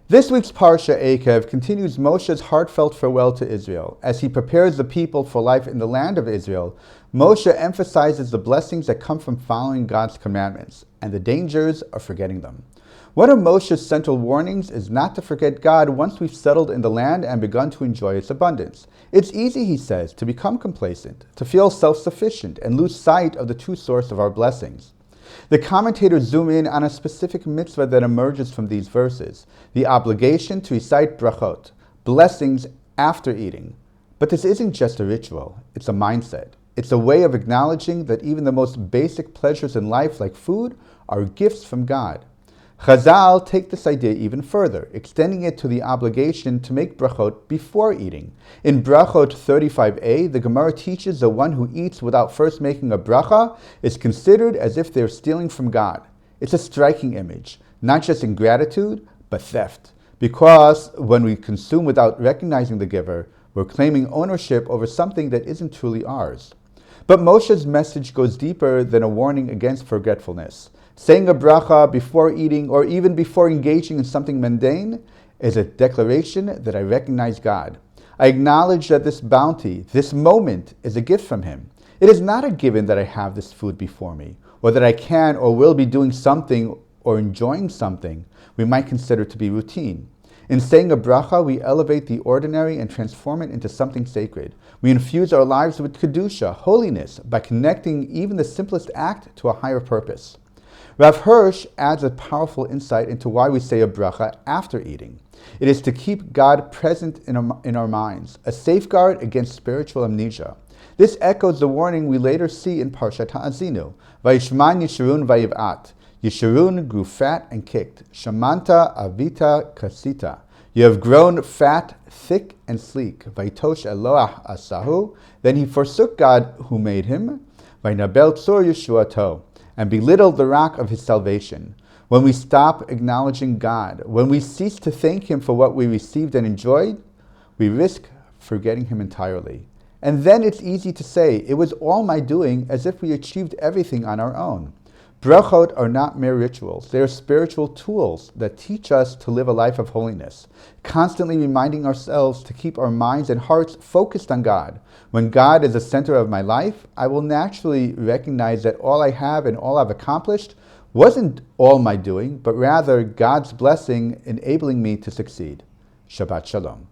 This week's Parsha Eikev continues Moshe's heartfelt farewell to Israel. As he prepares the people for life in the land of Israel, Moshe emphasizes the blessings that come from following God's commandments and the dangers of forgetting them. One of Moshe's central warnings is not to forget God once we've settled in the land and begun to enjoy its abundance. It's easy, he says, to become complacent, to feel self-sufficient, and lose sight of the true source of our blessings. The commentators zoom in on a specific mitzvah that emerges from these verses, the obligation to recite brachot, blessings after eating. But this isn't just a ritual, it's a mindset. It's a way of acknowledging that even the most basic pleasures in life, like food, are gifts from God. Chazal take this idea even further, extending it to the obligation to make brachot before eating. In Brachot 35a, the Gemara teaches the one who eats without first making a bracha is considered as if they're stealing from God. It's a striking image, not just ingratitude, but theft. Because when we consume without recognizing the giver, we're claiming ownership over something that isn't truly ours. But Moshe's message goes deeper than a warning against forgetfulness. Saying a bracha before eating or even before engaging in something mundane is a declaration that I recognize God. I acknowledge that this bounty, this moment, is a gift from Him. It is not a given that I have this food before me, or that I can or will be doing something or enjoying something we might consider to be routine. In saying a bracha, we elevate the ordinary and transform it into something sacred. We infuse our lives with kedusha, holiness, by connecting even the simplest act to a higher purpose. Rav Hirsch adds a powerful insight into why we say a bracha after eating. It is to keep God present in our minds, a safeguard against spiritual amnesia. This echoes the warning we later see in Parshat Ha'azinu. Vayishman Yeshurun vayiv'at. Yeshurun grew fat and kicked. Shamanta avita kasita. You have grown fat, thick, and sleek. Vayitosh Eloah asahu. Then he forsook God who made him. Vaynabel tzor yeshuato. And belittled the rock of his salvation. When we stop acknowledging God, when we cease to thank Him for what we received and enjoyed, we risk forgetting Him entirely. And then it's easy to say, it was all my doing, as if we achieved everything on our own. Brachot are not mere rituals. They are spiritual tools that teach us to live a life of holiness, constantly reminding ourselves to keep our minds and hearts focused on God. When God is the center of my life, I will naturally recognize that all I have and all I've accomplished wasn't all my doing, but rather God's blessing enabling me to succeed. Shabbat Shalom.